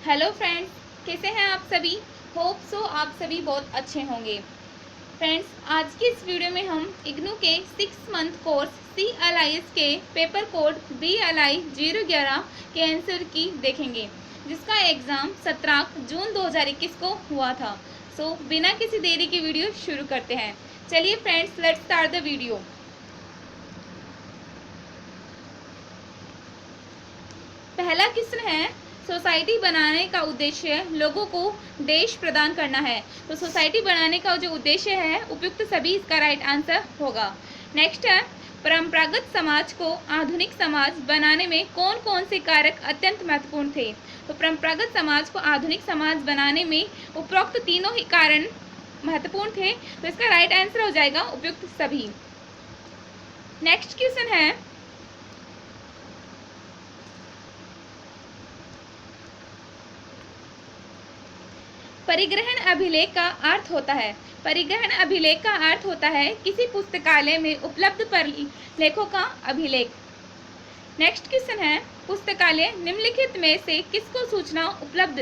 Hello friends, कैसे हैं आप सभी। होप सो आप सभी बहुत अच्छे होंगे। फ्रेंड्स, आज की इस वीडियो में हम इग्नू के 6 मंथ कोर्स CLIS के पेपर कोड BLI 011 के आंसर की देखेंगे, जिसका एग्ज़ाम 17 जून 2021 को हुआ था। सो बिना किसी देरी की वीडियो शुरू करते हैं। चलिए friends, let's start the video. पहला क्वेश्चन है, सोसाइटी बनाने का उद्देश्य लोगों को देश प्रदान करना है। तो सोसाइटी बनाने का जो उद्देश्य है उपयुक्त सभी, इसका राइट आंसर होगा। नेक्स्ट है, परंपरागत समाज को आधुनिक समाज बनाने में कौन कौन से कारक अत्यंत महत्वपूर्ण थे। तो परंपरागत समाज को आधुनिक समाज बनाने में उपरोक्त तीनों ही कारण महत्वपूर्ण थे। तो इसका राइट आंसर हो जाएगा उपयुक्त सभी। नेक्स्ट क्वेश्चन है, परिग्रहण अभिलेख का अर्थ होता है। परिग्रहण अभिलेख का अर्थ होता है किसी पुस्तकालय में उपलब्ध लेखों का अभिलेख। नेक्स्ट क्वेश्चन है, पुस्तकालय निम्नलिखित में से किसको सूचना उपलब्ध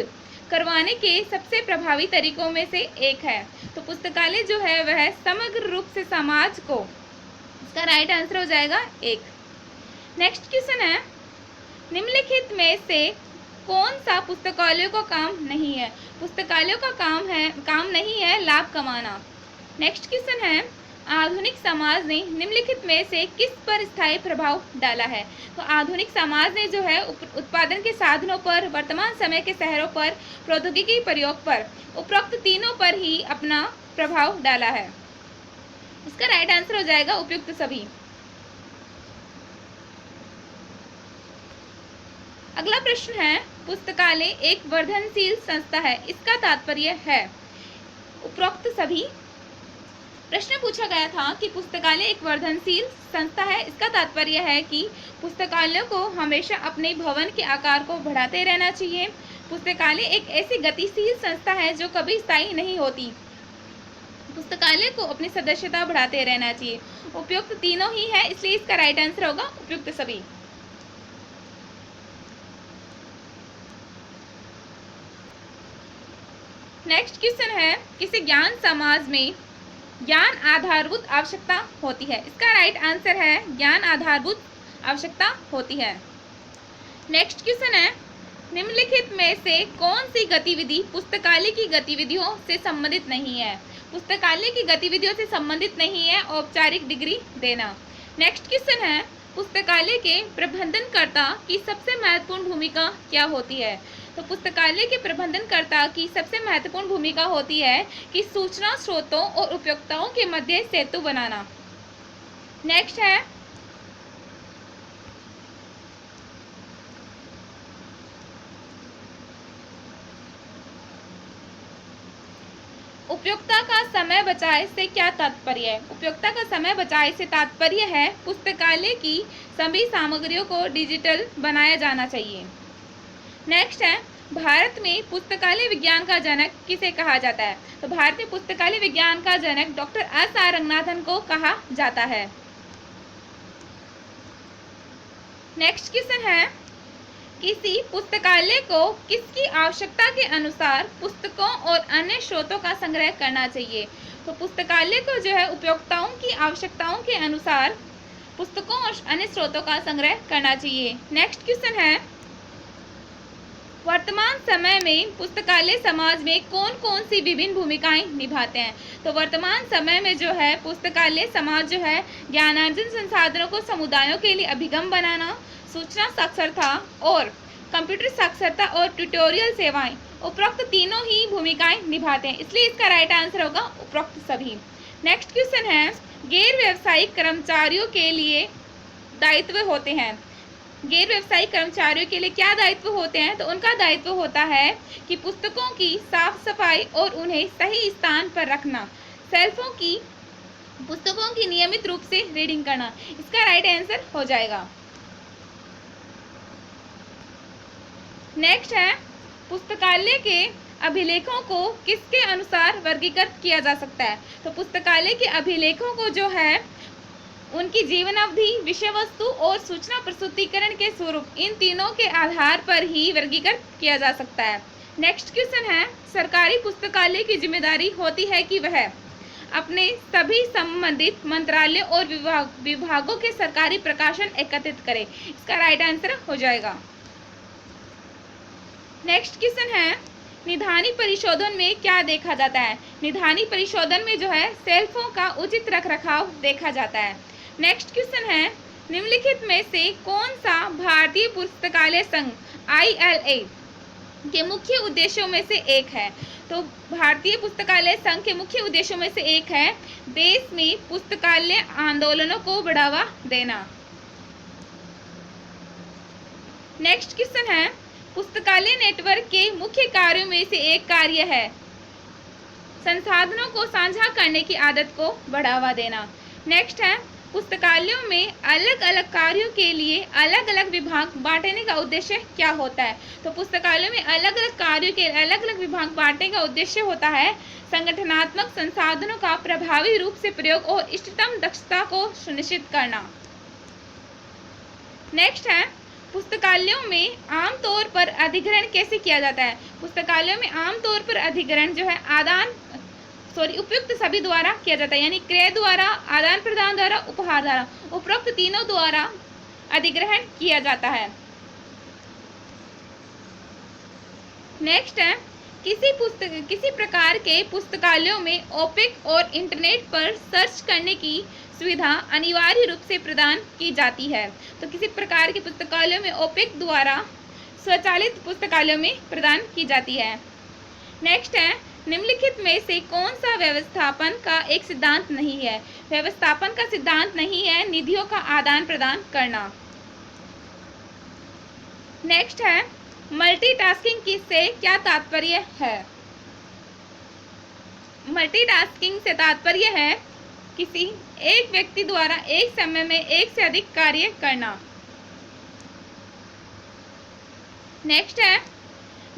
करवाने के सबसे प्रभावी तरीकों में से एक है। तो पुस्तकालय जो है वह समग्र रूप से समाज को, इसका राइट आंसर हो जाएगा एक। नेक्स्ट क्वेश्चन है, निम्नलिखित में से कौन सा पुस्तकालयों का काम नहीं है। पुस्तकालयों का काम नहीं है लाभ कमाना। नेक्स्ट क्वेश्चन है, आधुनिक समाज ने निम्नलिखित में से किस पर स्थायी प्रभाव डाला है। तो आधुनिक समाज ने जो है उत्पादन के साधनों पर, वर्तमान समय के शहरों पर, प्रौद्योगिकी प्रयोग पर, उपरोक्त तीनों पर ही अपना प्रभाव डाला है। इसका राइट आंसर हो जाएगा उपयुक्त सभी। अगला प्रश्न है, पुस्तकालय एक वर्धनशील संस्था है, इसका तात्पर्य है उपरोक्त सभी। प्रश्न पूछा गया था कि पुस्तकालय एक वर्धनशील संस्था है, इसका तात्पर्य है कि पुस्तकालयों को हमेशा अपने भवन के आकार को बढ़ाते रहना चाहिए। पुस्तकालय एक ऐसी गतिशील संस्था है जो कभी स्थायी नहीं होती। पुस्तकालय को अपनी सदस्यता बढ़ाते रहना चाहिए। उपयुक्त तीनों ही है, इसलिए इसका राइट आंसर होगा उपयुक्त सभी। नेक्स्ट क्वेश्चन है, किसी ज्ञान समाज में ज्ञान आधारभूत आवश्यकता होती है। इसका राइट आंसर है ज्ञान आधारभूत आवश्यकता होती है। नेक्स्ट क्वेश्चन है, निम्नलिखित में से कौन सी गतिविधि पुस्तकालय की गतिविधियों से संबंधित नहीं है। पुस्तकालय की गतिविधियों से संबंधित नहीं है औपचारिक डिग्री देना। नेक्स्ट क्वेश्चन है, पुस्तकालय के प्रबंधनकर्ता की सबसे महत्वपूर्ण भूमिका क्या होती है। तो पुस्तकालय के प्रबंधनकर्ता की सबसे महत्वपूर्ण भूमिका होती है कि सूचना स्रोतों और उपयोक्ताओं के मध्य सेतु बनाना। नेक्स्ट है, उपयोक्ता का समय बचाए से क्या तात्पर्य है। उपयोक्ता का समय बचाए से तात्पर्य है पुस्तकालय की सभी सामग्रियों को डिजिटल बनाया जाना चाहिए। नेक्स्ट है, भारत में पुस्तकालय विज्ञान का जनक किसे कहा जाता है। तो भारत में पुस्तकालय विज्ञान का जनक डॉक्टर S.R. रंगनाथन को कहा जाता है। नेक्स्ट क्वेश्चन है, किसी पुस्तकालय को किसकी आवश्यकता के अनुसार पुस्तकों और अन्य स्रोतों का संग्रह करना चाहिए। तो पुस्तकालय को जो है उपयोक्ताओं की आवश्यकताओं के अनुसार पुस्तकों और अन्य स्रोतों का संग्रह करना चाहिए। नेक्स्ट क्वेश्चन है, वर्तमान समय में पुस्तकालय समाज में कौन कौन सी विभिन्न भूमिकाएं निभाते हैं। तो वर्तमान समय में जो है पुस्तकालय समाज जो है ज्ञानार्जन संसाधनों को समुदायों के लिए अभिगम बनाना, सूचना साक्षरता और कंप्यूटर साक्षरता और ट्यूटोरियल सेवाएं, उपरोक्त तीनों ही भूमिकाएं निभाते हैं, इसलिए इसका राइट आंसर होगा उपरोक्त सभी। नेक्स्ट क्वेश्चन है, गैर व्यावसायिक कर्मचारियों के लिए दायित्व होते हैं। गैर व्यावसायिक कर्मचारियों के लिए क्या दायित्व होते हैं। तो उनका दायित्व होता है कि पुस्तकों की साफ सफाई और उन्हें सही स्थान पर रखना, पुस्तकों की नियमित रूप से रीडिंग करना। इसका राइट आंसर हो जाएगा। नेक्स्ट है, पुस्तकालय के अभिलेखों को किसके अनुसार वर्गीकृत किया जा सकता है। तो पुस्तकालय के अभिलेखों को जो है उनकी जीवन अवधि, विषय वस्तु और सूचना प्रस्तुतिकरण के स्वरूप, इन तीनों के आधार पर ही वर्गीकृत किया जा सकता है। नेक्स्ट क्वेश्चन है, सरकारी पुस्तकालय की जिम्मेदारी होती है कि वह अपने सभी संबंधित मंत्रालयों और विभागों के सरकारी प्रकाशन एकत्रित करे। इसका राइट आंसर हो जाएगा। नेक्स्ट क्वेश्चन है, निधानी परिशोधन में क्या देखा जाता है? निधानी परिशोधन में जो है शेल्फों का उचित रखरखाव देखा जाता है। नेक्स्ट क्वेश्चन है, निम्नलिखित में से कौन सा भारतीय पुस्तकालय संघ ILA के मुख्य उद्देश्यों में से एक है? तो भारतीय पुस्तकालय संघ के मुख्य उद्देश्यों में से एक है देश में पुस्तकालय आंदोलनों को बढ़ावा देना। नेक्स्ट क्वेश्चन है, पुस्तकालय नेटवर्क के मुख्य कार्यों में से एक कार्य है संसाधनों को साझा करने की आदत को बढ़ावा देना। नेक्स्ट है, पुस्तकालयों में अलग अलग कार्यों के लिए अलग अलग विभाग बांटने का उद्देश्य क्या होता है? तो पुस्तकालयों में अलग अलग कार्यों के अलग अलग विभाग बांटने का उद्देश्य होता है संगठनात्मक संसाधनों का प्रभावी रूप से प्रयोग और इष्टतम दक्षता को सुनिश्चित करना। नेक्स्ट है, पुस्तकालयों में आमतौर पर अधिग्रहण कैसे किया जाता है? पुस्तकालयों में आमतौर पर अधिग्रहण जो है उपयुक्त सभी द्वारा किया जाता है, यानी क्रय द्वारा, आदान प्रदान द्वारा, उपहार द्वारा, उपरोक्त तीनों द्वारा अधिग्रहण किया जाता है। नेक्स्ट है, किसी प्रकार के पुस्तकालयों में ओपेक और इंटरनेट पर सर्च करने की सुविधा अनिवार्य रूप से प्रदान की जाती है। तो किसी प्रकार के पुस्तकालयों में ओपेक द्वारा स्वचालित पुस्तकालयों में प्रदान की जाती है। नेक्स्ट है, निम्नलिखित में से कौन सा व्यवस्थापन का एक सिद्धांत नहीं है? व्यवस्थापन का सिद्धांत नहीं है निधियों का आदान प्रदान करना। नेक्स्ट है, मल्टीटास्किंग से क्या तात्पर्य है? मल्टीटास्किंग से तात्पर्य है किसी एक व्यक्ति द्वारा एक समय में एक से अधिक कार्य करना। नेक्स्ट है,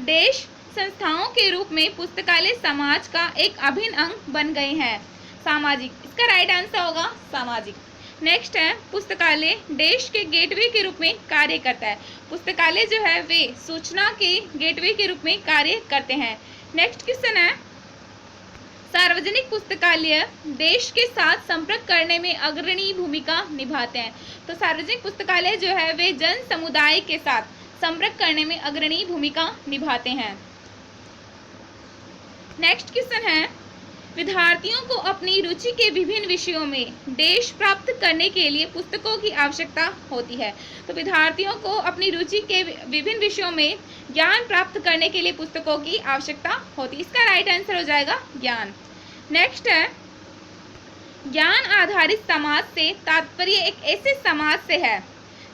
देश संस्थाओं के रूप में पुस्तकालय समाज का एक अभिन्न अंग बन गए हैं। सामाजिक, इसका राइट आंसर होगा सामाजिक। नेक्स्ट है, पुस्तकालय देश के गेटवे के रूप में कार्य करता है। पुस्तकालय जो है वे सूचना के गेटवे के रूप में कार्य करते हैं। नेक्स्ट क्वेश्चन है, सार्वजनिक पुस्तकालय देश के साथ संपर्क करने में अग्रणी भूमिका निभाते हैं। तो सार्वजनिक पुस्तकालय जो है वे जन समुदाय के साथ संपर्क करने में अग्रणी भूमिका निभाते हैं। नेक्स्ट क्वेश्चन है, विद्यार्थियों को अपनी रुचि के विभिन्न विषयों में देश प्राप्त करने के लिए पुस्तकों की आवश्यकता होती है। तो विद्यार्थियों को अपनी रुचि के विभिन्न विषयों में ज्ञान प्राप्त करने के लिए पुस्तकों की आवश्यकता होती है। इसका राइट आंसर हो जाएगा ज्ञान। नेक्स्ट है, ज्ञान आधारित समाज से तात्पर्य एक ऐसे समाज से है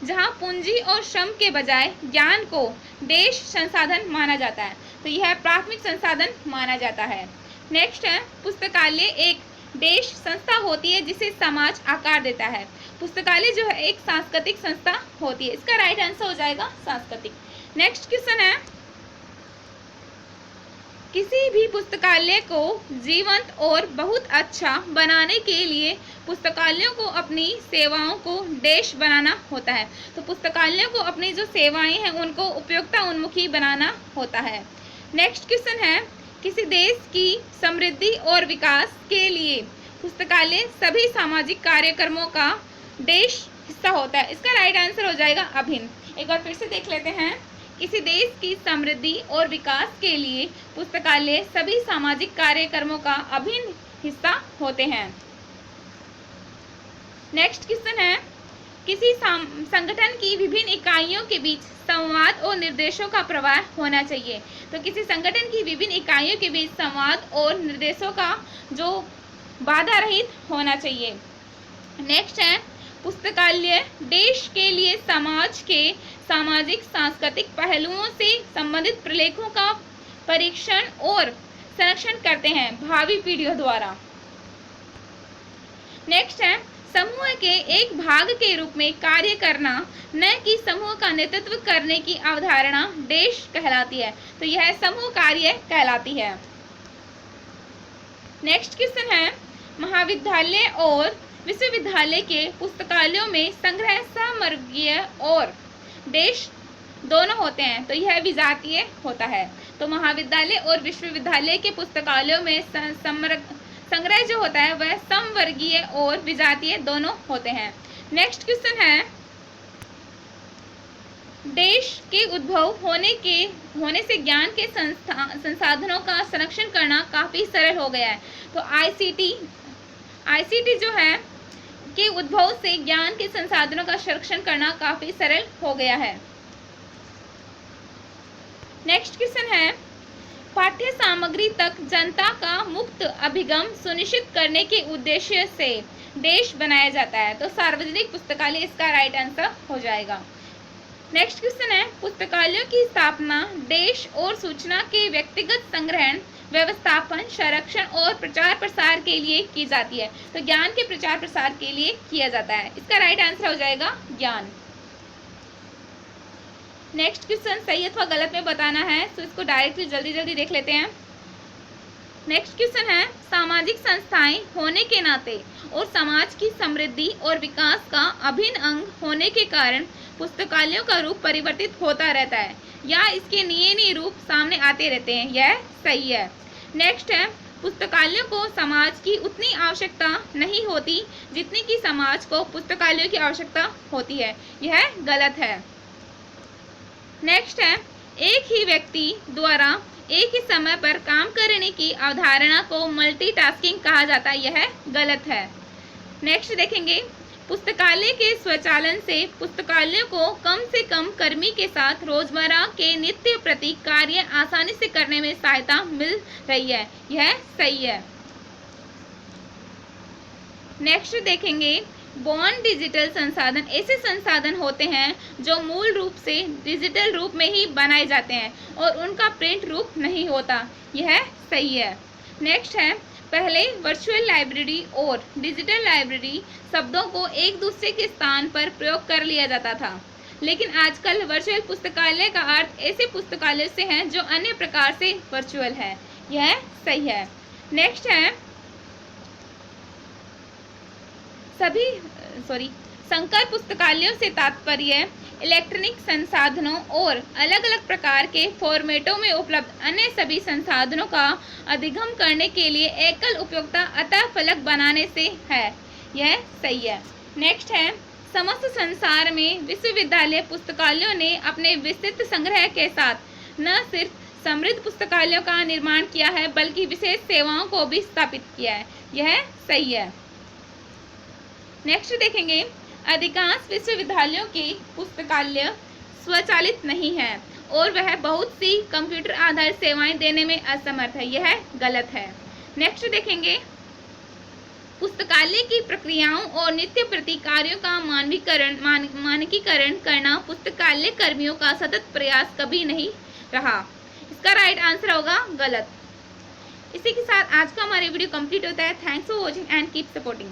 जहां पूंजी और श्रम के बजाय ज्ञान को देश संसाधन माना जाता है। तो यह प्राथमिक संसाधन माना जाता है। नेक्स्ट है, पुस्तकालय एक देश संस्था होती है जिसे समाज आकार देता है। पुस्तकालय जो है एक सांस्कृतिक संस्था होती है। इसका राइट आंसर हो जाएगा सांस्कृतिक। नेक्स्ट क्वेश्चन है, किसी भी पुस्तकालय को जीवंत और बहुत अच्छा बनाने के लिए पुस्तकालयों को अपनी सेवाओं को देश बनाना होता है। तो पुस्तकालयों को अपनी जो सेवाएं हैं उनको उपयोगिता उन्मुखी बनाना होता है। नेक्स्ट क्वेश्चन है, किसी देश की समृद्धि और विकास के लिए पुस्तकालय सभी सामाजिक कार्यक्रमों का देश हिस्सा होता है। इसका राइट आंसर हो जाएगा अभिन्न। एक बार फिर से देख लेते हैं, किसी देश की समृद्धि और विकास के लिए पुस्तकालय सभी सामाजिक कार्यक्रमों का अभिन्न हिस्सा होते हैं। नेक्स्ट क्वेश्चन है, किसी संगठन की विभिन्न इकाइयों के बीच संवाद और निर्देशों का प्रवाह होना चाहिए। तो किसी संगठन की विभिन्न इकाइयों के बीच संवाद और निर्देशों का जो बाधा रहित होना चाहिए। नेक्स्ट है, पुस्तकालय देश के लिए समाज के सामाजिक सांस्कृतिक पहलुओं से संबंधित प्रलेखों का परीक्षण और संरक्षण करते हैं भावी पीढ़ियों द्वारा। नेक्स्ट है, समूह के एक भाग के रूप में कार्य करना न कि समूह का नेतृत्व करने की अवधारणा देश कहलाती है। तो यह समूह कार्य कहलाती है। नेक्स्ट क्वेश्चन है, महाविद्यालय और विश्वविद्यालय के पुस्तकालयों में संग्रह समवर्गीय और देश दोनों होते हैं। तो यह विजातीय होता है। तो महाविद्यालय और विश्वविद्यालय के पुस्तकालयों में संग्रह जो होता है वह समवर्गीय और विजातीय दोनों होते हैं। नेक्स्ट क्वेश्चन है, देश के उद्भव होने से ज्ञान के संसाधनों का संरक्षण करना काफ़ी सरल हो गया है। तो आईसीटी जो है के उद्भव से ज्ञान के संसाधनों का संरक्षण करना काफ़ी सरल हो गया है। नेक्स्ट क्वेश्चन है, पाठ्य सामग्री तक जनता का मुक्त अभिगम सुनिश्चित करने के उद्देश्य से देश बनाया जाता है। तो सार्वजनिक पुस्तकालय इसका राइट आंसर हो जाएगा। नेक्स्ट क्वेश्चन है, पुस्तकालयों की स्थापना देश और सूचना के व्यक्तिगत संग्रहण, व्यवस्थापन, संरक्षण और प्रचार प्रसार के लिए की जाती है। तो ज्ञान के प्रचार प्रसार के लिए किया जाता है। इसका राइट आंसर हो जाएगा ज्ञान। नेक्स्ट क्वेश्चन सही अथवा गलत में बताना है, तो इसको डायरेक्टली जल्दी जल्दी देख लेते हैं। नेक्स्ट क्वेश्चन है, सामाजिक संस्थाएं होने के नाते और समाज की समृद्धि और विकास का अभिन्न अंग होने के कारण पुस्तकालयों का रूप परिवर्तित होता रहता है या इसके नए रूप सामने आते रहते हैं। यह सही है। नेक्स्ट है, पुस्तकालयों को समाज की उतनी आवश्यकता नहीं होती जितनी कि समाज को पुस्तकालयों की आवश्यकता होती है। यह गलत है। नेक्स्ट है, एक ही व्यक्ति द्वारा एक ही समय पर काम करने की अवधारणा को मल्टीटास्किंग कहा जाता है। यह गलत है। नेक्स्ट देखेंगे, पुस्तकालय के स्वचालन से पुस्तकालयों को कम से कम कर्मी के साथ रोजमर्रा के नित्य प्रति कार्य आसानी से करने में सहायता मिल रही है। यह सही है। नेक्स्ट देखेंगे, बॉन्ड डिजिटल संसाधन ऐसे संसाधन होते हैं जो मूल रूप से डिजिटल रूप में ही बनाए जाते हैं और उनका प्रिंट रूप नहीं होता। यह सही है। नेक्स्ट है, पहले वर्चुअल लाइब्रेरी और डिजिटल लाइब्रेरी शब्दों को एक दूसरे के स्थान पर प्रयोग कर लिया जाता था, लेकिन आजकल वर्चुअल पुस्तकालय का अर्थ ऐसे पुस्तकालय से है जो अन्य प्रकार से वर्चुअल है। यह सही है। नेक्स्ट है, संकर पुस्तकालयों से तात्पर्य इलेक्ट्रॉनिक संसाधनों और अलग अलग प्रकार के फॉर्मेटों में उपलब्ध अन्य सभी संसाधनों का अधिगम करने के लिए एकल उपयोगिता अतः फलक बनाने से है। यह सही है। नेक्स्ट है, समस्त संसार में विश्वविद्यालय पुस्तकालयों ने अपने विस्तृत संग्रह के साथ न सिर्फ समृद्ध पुस्तकालयों का निर्माण किया है बल्कि विशेष सेवाओं को भी स्थापित किया है। यह सही है। नेक्स्ट देखेंगे, अधिकांश विश्वविद्यालयों के पुस्तकालय स्वचालित नहीं है और वह बहुत सी कंप्यूटर आधारित सेवाएं देने में असमर्थ है। यह गलत है। नेक्स्ट देखेंगे, पुस्तकालय की प्रक्रियाओं और नित्य प्रति कार्यों का मानकीकरण करना पुस्तकालय कर्मियों का सतत प्रयास कभी नहीं रहा। इसका राइट आंसर होगा गलत। इसी के साथ आज का हमारा वीडियो कंप्लीट होता है। Thanks for watching and keep supporting.